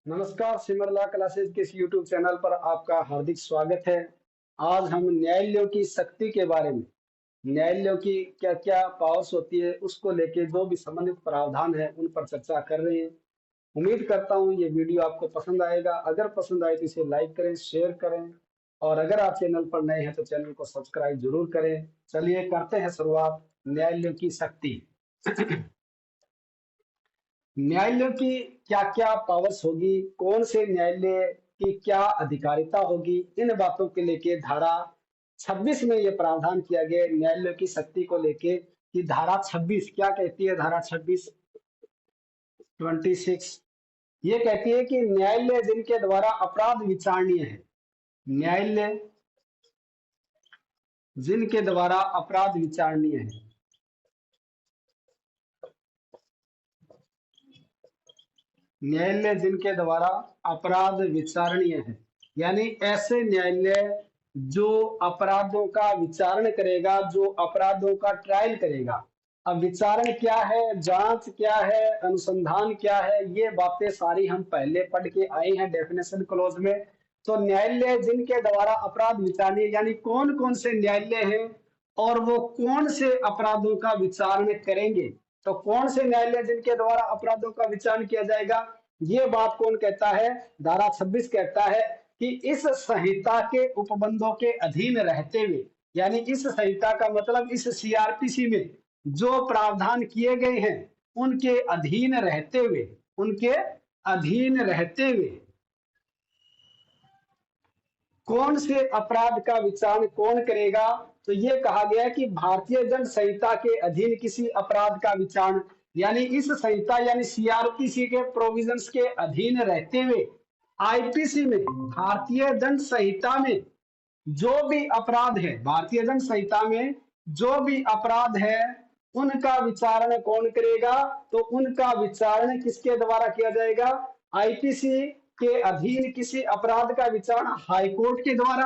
नमस्कार, सिमरला क्लासेस के इस यूट्यूब चैनल पर आपका हार्दिक स्वागत है। आज हम न्यायालयों की शक्ति के बारे में, न्यायालयों की क्या क्या पावर्स होती है, उसको लेके जो भी संबंधित प्रावधान है उन पर चर्चा कर रहे हैं। उम्मीद करता हूँ ये वीडियो आपको पसंद आएगा। अगर पसंद आए तो इसे लाइक करें, शेयर करें, और अगर आप चैनल पर नए हैं तो चैनल को सब्सक्राइब जरूर करें। चलिए करते हैं शुरुआत। न्यायालयों की शक्ति। न्यायालयों की क्या क्या पावर्स होगी, कौन से न्यायालय की क्या अधिकारिता होगी, इन बातों के लेके धारा 26 में ये प्रावधान किया गया है न्यायालयों की शक्ति को लेके। कि धारा 26 क्या कहती है? धारा 26 26 ये कहती है कि न्यायालय जिनके द्वारा अपराध विचारणीय है, न्यायालय जिनके द्वारा अपराध विचारणीय है, न्यायालय जिनके द्वारा अपराध विचारणीय है, यानी ऐसे न्यायालय जो अपराधों का विचारण करेगा, जो अपराधों का ट्रायल करेगा। अब विचारण क्या है, जांच क्या है, अनुसंधान क्या है, ये बातें सारी हम पहले पढ़ के आए हैं डेफिनेशन क्लोज में। तो न्यायालय जिनके द्वारा अपराध विचारणीय, यानी कौन कौन से न्यायालय हैं और वो कौन से अपराधों का विचारण करेंगे। तो कौन से न्यायालय जिनके द्वारा अपराधों का विचारण किया जाएगा, ये बात कौन कहता है? धारा 26 कहता है कि इस संहिता के उपबंधों के अधीन रहते हुए, यानी इस संहिता का मतलब इस सीआरपीसी में जो प्रावधान किए गए हैं उनके अधीन रहते हुए, उनके अधीन रहते हुए कौन से अपराध का विचारण कौन करेगा। तो ये कहा गया है कि भारतीय दंड संहिता के अधीन किसी अपराध का विचारण, यानी इस संहिता यानी सीआरपीसी के प्रोविजंस के अधीन रहते हुए आईपीसी में, भारतीय दंड संहिता में जो भी अपराध है, भारतीय दंड संहिता में जो भी अपराध है उनका विचारण कौन करेगा? तो उनका विचारण किसके द्वारा किया जाएगा? आईपीसी के अधीन किसी अपराध का विचारण हाईकोर्ट के द्वारा।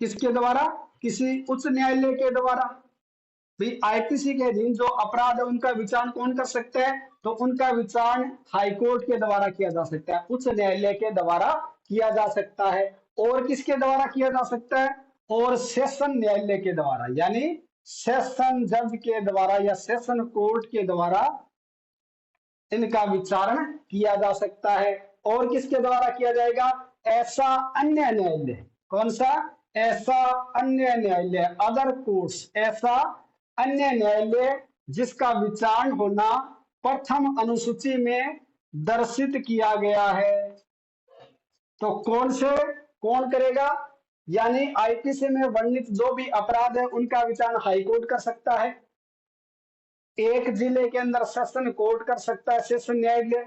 किसके द्वारा? किसी उच्च न्यायालय के द्वारा। भाई आईपीसी के अधीन जो अपराध है उनका विचारण कौन कर सकता है? तो उनका विचारण हाईकोर्ट के द्वारा किया जा सकता है, उच्च न्यायालय के द्वारा किया जा सकता है। और किसके द्वारा किया जा सकता है? और सेशन न्यायालय के द्वारा, यानी सेशन जज के द्वारा या सेशन कोर्ट के द्वारा इनका विचारण किया जा सकता है। और किसके द्वारा किया जाएगा? ऐसा अन्य न्यायालय। कौन सा? ऐसा अन्य न्यायालय, अदर कोर्ट्स, ऐसा अन्य न्यायालय जिसका विचारण होना प्रथम अनुसूची में दर्शित किया गया है। तो कौन से, कौन करेगा? यानी आईपीसी में वर्णित जो भी अपराध है उनका विचारण हाईकोर्ट कर सकता है, एक जिले के अंदर सेशन कोर्ट कर सकता है, सेशन न्यायालय।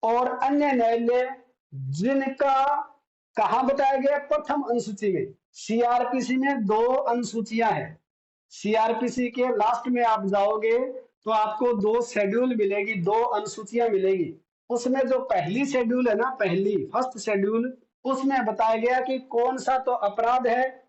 और अन्य न्यायालय जिनका कहा बताया गया? प्रथम अनुसूची में। सीआरपीसी में दो अनुसूचियां हैं। सीआरपीसी के लास्ट में आप जाओगे तो आपको दो शेड्यूल मिलेगी, दो अनुसूचियां मिलेगी। उसमें जो पहली शेड्यूल है ना, पहली फर्स्ट शेड्यूल, उसमें बताया गया कि कौन सा तो अपराध है,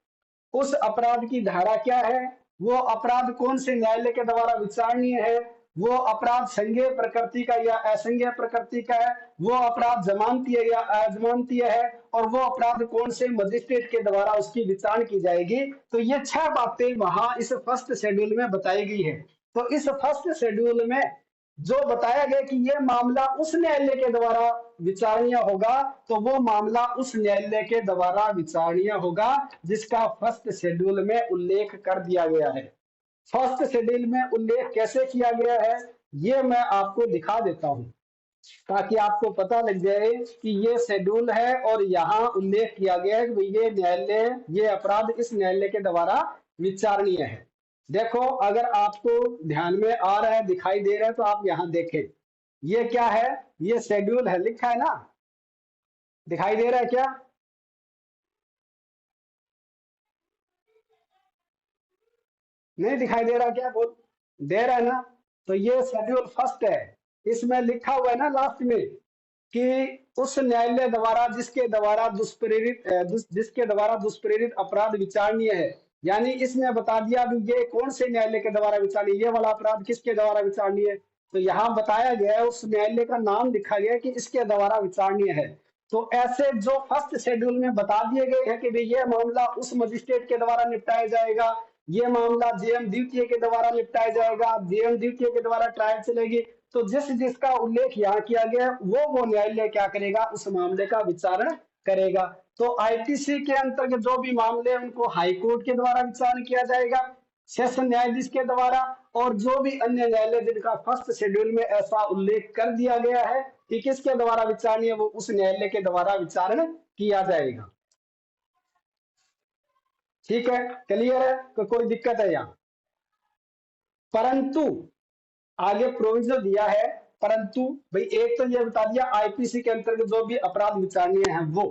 उस अपराध की धारा क्या है, वो अपराध कौन से न्यायालय के द्वारा विचारणीय है, वो अपराध संज्ञेय प्रकृति का या असंज्ञेय प्रकृति का है, वो अपराध जमानतीय या अजमानतीय है, और वो अपराध कौन से मजिस्ट्रेट के द्वारा उसकी विचारण की जाएगी। तो ये 6 बातें वहां इस फर्स्ट शेड्यूल में बताई गई है। तो इस फर्स्ट शेड्यूल में जो बताया गया कि ये मामला उस न्यायालय के द्वारा विचारणीय होगा, तो वो मामला उस न्यायालय के द्वारा विचारणीय होगा जिसका फर्स्ट शेड्यूल में उल्लेख कर दिया गया है। फर्स्ट शेड्यूल में उल्लेख कैसे किया गया है ये मैं आपको दिखा देता हूं, ताकि आपको पता लग जाए कि ये शेड्यूल है और यहाँ उल्लेख किया गया है कि ये न्यायालय, ये अपराध इस न्यायालय के द्वारा विचारणीय है। देखो, अगर आपको ध्यान में आ रहा है, दिखाई दे रहा है, तो आप यहाँ देखें। ये क्या है? ये शेड्यूल है, लिखा है ना, दिखाई दे रहा है क्या? नहीं दिखाई दे रहा क्या? बोल, दे रहा है ना? तो ये शेड्यूल फर्स्ट है। इसमें लिखा हुआ है ना लास्ट में कि उस न्यायालय द्वारा जिसके द्वारा जिसके द्वारा दुष्प्रेरित अपराध विचारणीय है, यानी इसने बता दिया भी ये कौन से न्यायालय के द्वारा विचारणीय, ये वाला अपराध किसके द्वारा विचारणीय है? तो यहाँ बताया गया है, उस न्यायालय का नाम लिखा गया है कि इसके द्वारा विचारणीय है। तो ऐसे जो फर्स्ट शेड्यूल में बता दिए गए हैं कि भाई ये मामला उस मजिस्ट्रेट के द्वारा निपटाया जाएगा, ये मामला जेएम द्वितीय के द्वारा निपटाया जाएगा, जेएम द्वितीय के द्वारा ट्रायल चलेगी, तो जिस जिसका उल्लेख यहाँ किया गया है वो न्यायालय क्या करेगा, उस मामले का विचारण करेगा। तो आईपीसी के अंतर्गत जो भी मामले उनको हाई कोर्ट के द्वारा विचारण किया जाएगा, सेशन न्यायाधीश के द्वारा, और जो भी अन्य न्यायालय जिनका फर्स्ट शेड्यूल में ऐसा उल्लेख कर दिया गया है कि किसके द्वारा विचारणीय, वो उस न्यायालय के द्वारा विचारण किया जाएगा। ठीक है, क्लियर है, तो कोई दिक्कत है यहाँ? परंतु आगे प्रोविजन दिया है, परंतु भाई एक तो ये बता दिया आईपीसी के अंतर्गत जो भी अपराध विचारणीय है वो,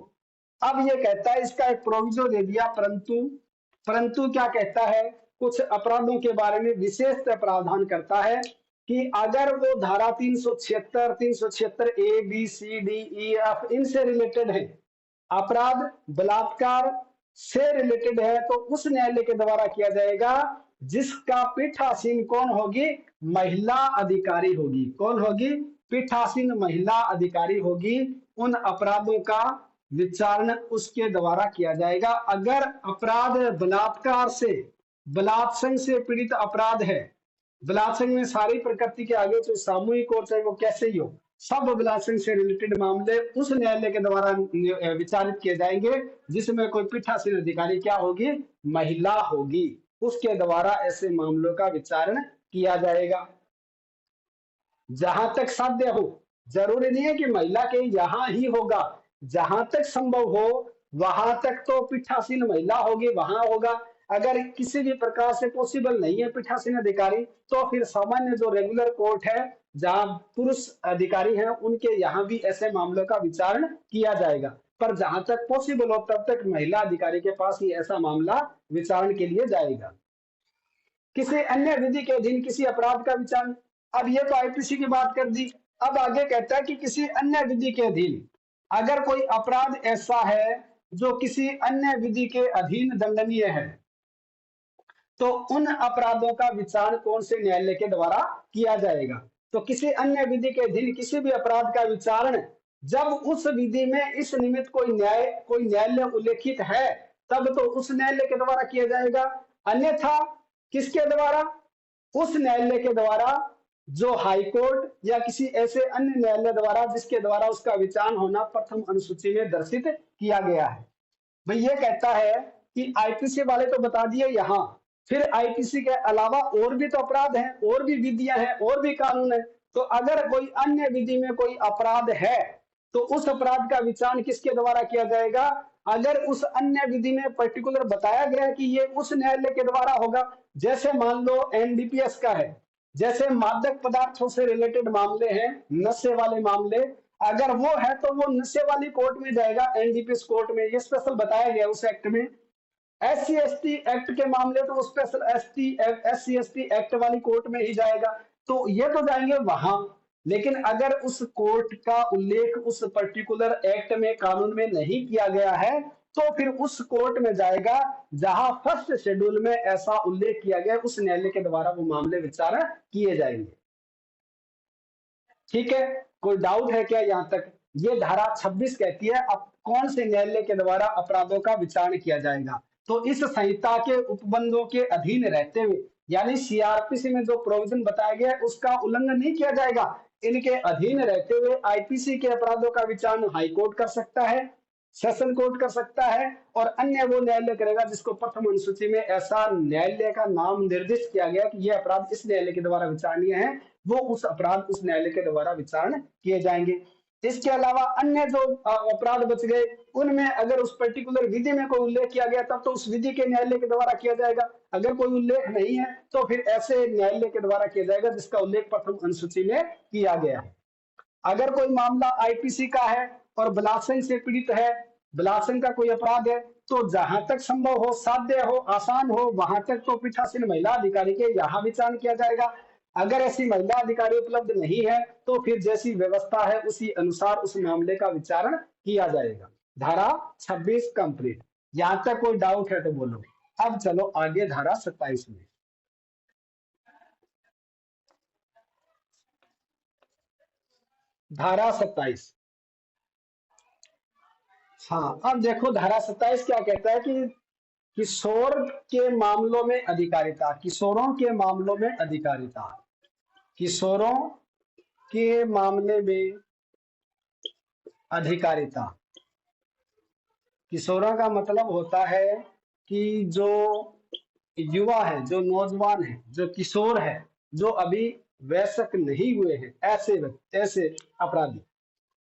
अब ये कहता है इसका एक प्रोविजन दे दिया, परंतु परंतु क्या कहता है, कुछ अपराधों के बारे में विशेष प्रावधान करता है कि अगर वो धारा 376 A B C D E F इनसे रिलेटेड है, अपराध बलात्कार से रिलेटेड है, तो उस न्यायालय के द्वारा किया जाएगा जिसका पीठासीन कौन होगी, महिला अधिकारी होगी। कौन होगी? पीठासीन महिला अधिकारी होगी। उन अपराधों का विचारण उसके द्वारा किया जाएगा। अगर अपराध बलात्कार से, बलात्संग से पीड़ित अपराध है, बलात्संग में सारी प्रकृति के आगे चाहे सामूहिक हो चाहे वो कैसे ही हो, सब बलात्संग से रिलेटेड मामले उस न्यायालय के द्वारा विचारित किए जाएंगे जिसमें कोई पीठासीन अधिकारी क्या होगी, महिला होगी। उसके द्वारा ऐसे मामलों का विचारण किया जाएगा। जहां तक साध्य हो, जरूरी नहीं है कि महिला के यहां ही होगा, जहां तक संभव हो वहां तक तो पीठासीन महिला होगी, वहां होगा। अगर किसी भी प्रकार से पॉसिबल नहीं है पीठासीन अधिकारी, तो फिर सामान्य जो रेगुलर कोर्ट है जहां पुरुष अधिकारी हैं उनके यहाँ भी ऐसे मामलों का विचारण किया जाएगा। पर जहां तक पॉसिबल हो तब तक महिला अधिकारी के पास ही ऐसा मामला विचारण के लिए जाएगा। किसी अन्य विधि के अधीन किसी अपराध का विचारण, अब ये तो आईपीसी की बात कर दी। अब आगे कहता है कि किसी अन्य विधि के अधीन अगर कोई अपराध ऐसा है जो किसी अन्य विधि के अधीन दंडनीय है, तो उन अपराधों का विचारण कौन से न्यायालय के द्वारा किया जाएगा। तो किसी अन्य विधि के अधीन किसी भी अपराध का विचारण जब उस विधि में इस निमित्त कोई न्यायालय उल्लेखित है तब तो उस न्यायालय के द्वारा किया जाएगा। अन्यथा किसके द्वारा? उस न्यायालय के द्वारा जो हाई कोर्ट या किसी ऐसे अन्य न्यायालय द्वारा जिसके द्वारा उसका विचारण होना प्रथम अनुसूची में दर्शित किया गया है। भाई ये कहता है कि आईपीसी वाले तो बता दिए यहां, फिर आईपीसी के अलावा और भी तो अपराध हैं, और भी विधियां हैं, और भी कानून है। तो अगर कोई अन्य विधि में कोई अपराध है तो उस अपराध का विचारण किसके द्वारा किया जाएगा? अगर उस अन्य विधि में पर्टिकुलर बताया गया कि ये उस न्यायालय के द्वारा होगा, जैसे मान लो एनडीपीएस का है, जैसे मादक पदार्थों से रिलेटेड मामले हैं, नशे वाले मामले, अगर वो है तो वो नशे वाली कोर्ट में जाएगा, एनडीपीएस कोर्ट में, ये स्पेशल बताया गया उस एक्ट में। एससी एसटी एक्ट के मामले तो स्पेशल एससी एसटी एक्ट वाली कोर्ट में ही जाएगा, तो ये तो जाएंगे वहां। लेकिन अगर उस कोर्ट का उल्लेख उस पर्टिकुलर एक्ट में, कानून में नहीं किया गया है, तो फिर उस कोर्ट में जाएगा जहां फर्स्ट शेड्यूल में ऐसा उल्लेख किया गया, उस न्यायालय के द्वारा वो मामले विचारण किए जाएंगे। ठीक है, कोई डाउट है क्या यहां तक? ये धारा 26 कहती है अब कौन से न्यायालय के द्वारा अपराधों का विचारण किया जाएगा। तो इस संहिता के उपबंधों के अधीन रहते हुए, यानी सीआरपीसी में जो प्रोविजन बताया गया है उसका उल्लंघन नहीं किया जाएगा, इनके अधीन रहते हुए आईपीसी के अपराधों का विचारण हाईकोर्ट कर सकता है, सेशन कोर्ट कर सकता है, और अन्य वो न्यायालय करेगा जिसको प्रथम अनुसूची में ऐसा न्यायालय का नाम निर्दिष्ट किया गया कि यह अपराध इस न्यायालय के द्वारा विचारणीय है, वो उस अपराध उस न्यायालय के द्वारा विचारण किए जाएंगे। इसके अलावा अन्य जो अपराध बच गए उनमें अगर उस पर्टिकुलर विधि में कोई उल्लेख किया गया तब तो उस विधि के न्यायालय के द्वारा किया जाएगा, अगर कोई उल्लेख नहीं है तो फिर ऐसे न्यायालय के द्वारा किया जाएगा जिसका उल्लेख प्रथम अनुसूची में किया गया है। अगर कोई मामला आईपीसी का है और बलात्संग से पीड़ित है, बलात्संग का कोई अपराध है, तो जहां तक संभव हो, साध्य हो, आसान हो, वहां तक तो पीठासीन महिला अधिकारी के यहाँ विचारण किया जाएगा। अगर ऐसी महिला अधिकारी उपलब्ध नहीं है तो फिर जैसी व्यवस्था है उसी अनुसार उस मामले का विचारण किया जाएगा। धारा 26 कंप्लीट। यहां तक कोई डाउट है तो बोलो। अब चलो आगे धारा 27 में। धारा 27। हाँ, अब देखो धारा 27 क्या कहता है कि किशोर के मामलों में अधिकारिता, किशोरों के मामलों में अधिकारिता, किशोरों के मामले में अधिकारिता। किशोरों का मतलब होता है कि जो युवा है, जो नौजवान है, जो किशोर है, जो अभी वयस्क नहीं हुए हैं, ऐसे ऐसे अपराधी।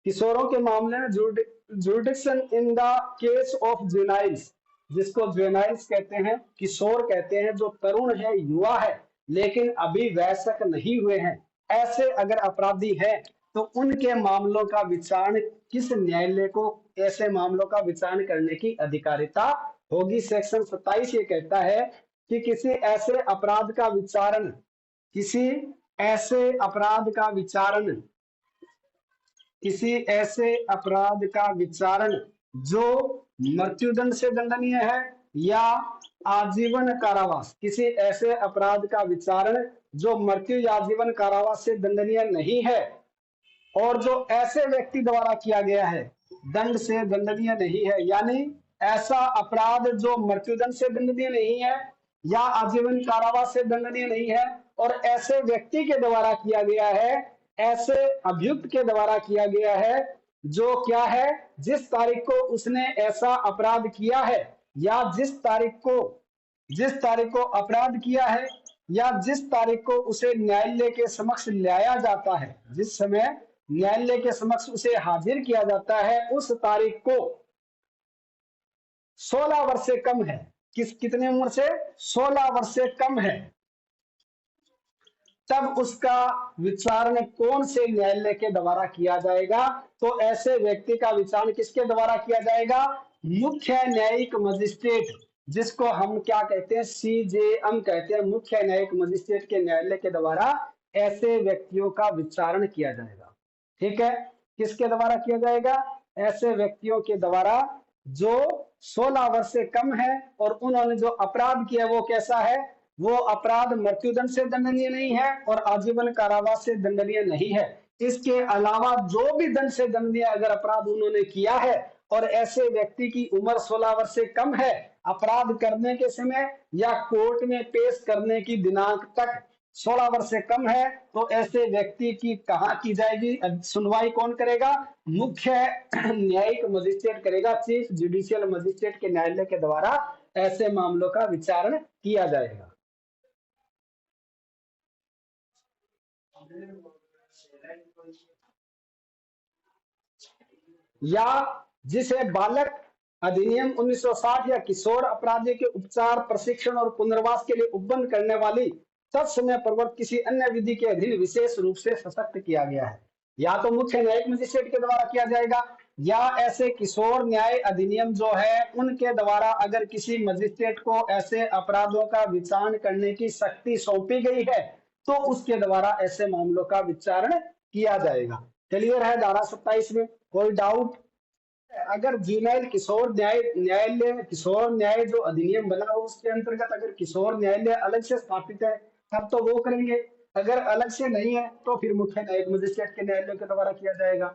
किशोरों के मामले में jurisdiction in the case of juveniles, जिसको जुवेनाइल्स कहते हैं, किशोर कहते हैं, जो तरुण है, युवा है, लेकिन अभी वयस्क नहीं हुए हैं, ऐसे अगर अपराधी हैं तो उनके मामलों का विचारण किस न्यायालय को ऐसे मामलों का विचारण करने की अधिकारिता होगी। सेक्शन 27 ये कहता है कि किसी ऐसे अपराध का विचारण, किसी ऐसे अपराध का विचारण, किसी ऐसे अपराध का विचारण जो मृत्युदंड से दंडनीय है या आजीवन कारावास, किसी ऐसे अपराध का विचारण जो मृत्यु या आजीवन कारावास से दंडनीय नहीं है और जो ऐसे व्यक्ति द्वारा किया गया है, दंड से दंडनीय नहीं है, यानी ऐसा अपराध जो मृत्युदंड से दंडनीय नहीं है या आजीवन कारावास से दंडनीय नहीं है और ऐसे व्यक्ति के द्वारा किया गया है, ऐसे अभियुक्त के द्वारा किया गया है, जो क्या है, जिस तारीख को उसने ऐसा अपराध किया है या जिस तारीख को अपराध किया है या जिस तारीख को उसे न्यायालय के समक्ष लाया जाता है, जिस समय न्यायालय के समक्ष उसे हाजिर किया जाता है, उस तारीख को 16 वर्ष से कम है, कितने उम्र से, 16 वर्ष से कम है, तब उसका विचारण कौन से न्यायालय के द्वारा किया जाएगा। तो ऐसे व्यक्ति का विचारण किसके द्वारा किया जाएगा, मुख्य न्यायिक मजिस्ट्रेट, जिसको हम क्या कहते हैं, सीजेएम कहते हैं, मुख्य न्यायिक मजिस्ट्रेट के न्यायालय के द्वारा ऐसे व्यक्तियों का विचारण किया जाएगा। ठीक है, किसके द्वारा किया जाएगा, ऐसे व्यक्तियों के द्वारा जो 16 वर्ष से कम है और उन्होंने जो अपराध किया वो कैसा है, वो अपराध मृत्युदंड से दंडनीय नहीं है और आजीवन कारावास से दंडनीय नहीं है। इसके अलावा जो भी दंड से दंडनीय अगर अपराध उन्होंने किया है और ऐसे व्यक्ति की उम्र 16 वर्ष से कम है, अपराध करने के समय या कोर्ट में पेश करने की दिनांक तक 16 वर्ष से कम है, तो ऐसे व्यक्ति की कहाँ की जाएगी सुनवाई, कौन करेगा, मुख्य न्यायिक मजिस्ट्रेट करेगा, चीफ जुडिशियल मजिस्ट्रेट के न्यायालय के द्वारा ऐसे मामलों का विचारण किया जाएगा। या जिसे बालक अधिनियम 1960 या किशोर अपराधी के उपचार, प्रशिक्षण और पुनर्वास के लिए उपबंध करने वाली तत्समय प्रवर्तित किसी अन्य विधि के अधीन विशेष रूप से सशक्त किया गया है, या तो मुख्य न्यायिक मजिस्ट्रेट के द्वारा किया जाएगा या ऐसे किशोर न्याय अधिनियम जो है उनके द्वारा अगर किसी मजिस्ट्रेट को ऐसे अपराधों का विचारण करने की शक्ति सौंपी गई है तो उसके द्वारा ऐसे मामलों का विचारण किया जाएगा। क्लियर है धारा 27 में, कोई डाउट। अगर जुवेनाइल किशोर न्यायालय किशोर न्याय जो अधिनियम बना हो उसके अंतर्गत अगर किशोर न्यायालय अलग से स्थापित है तब तो वो करेंगे, अगर अलग से नहीं है तो फिर मुख्य न्यायिक मजिस्ट्रेट के न्यायालय के द्वारा किया जाएगा।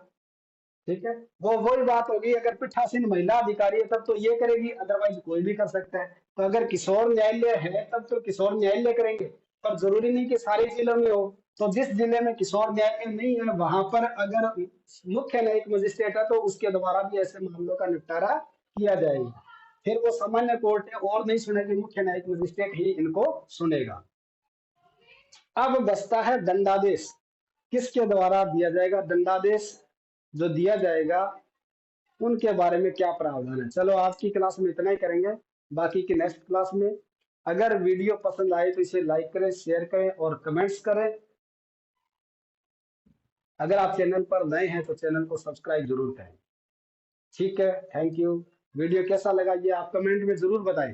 ठीक है, वो वही बात होगी, अगर पीठासीन महिला अधिकारी है तब तो ये करेगी, अदरवाइज कोई भी कर सकता है। तो अगर किशोर न्यायालय है तब तो किशोर न्यायालय करेंगे, पर जरूरी नहीं कि सारे जिलों में हो। तो जिस जिले में किशोर न्यायालय नहीं है वहां पर अगर मुख्य न्यायिक मजिस्ट्रेट है तो उसके द्वारा भी ऐसे मामलों का निपटारा किया जाएगा। फिर वो सामान्य कोर्ट है और नहीं सुनेगी, मुख्य न्यायिक मजिस्ट्रेट ही इनको सुनेगा। अब बचता है दंडादेश, किसके द्वारा दिया जाएगा, दंडादेश जो दिया जाएगा उनके बारे में क्या प्रावधान है। चलो आज की क्लास में इतना ही करेंगे, बाकी की नेक्स्ट क्लास में। अगर वीडियो पसंद आए तो इसे लाइक करें, शेयर करें और कमेंट्स करें। अगर आप चैनल पर नए हैं तो चैनल को सब्सक्राइब जरूर करें। ठीक है, थैंक यू। वीडियो कैसा लगा ये आप कमेंट में जरूर बताएं।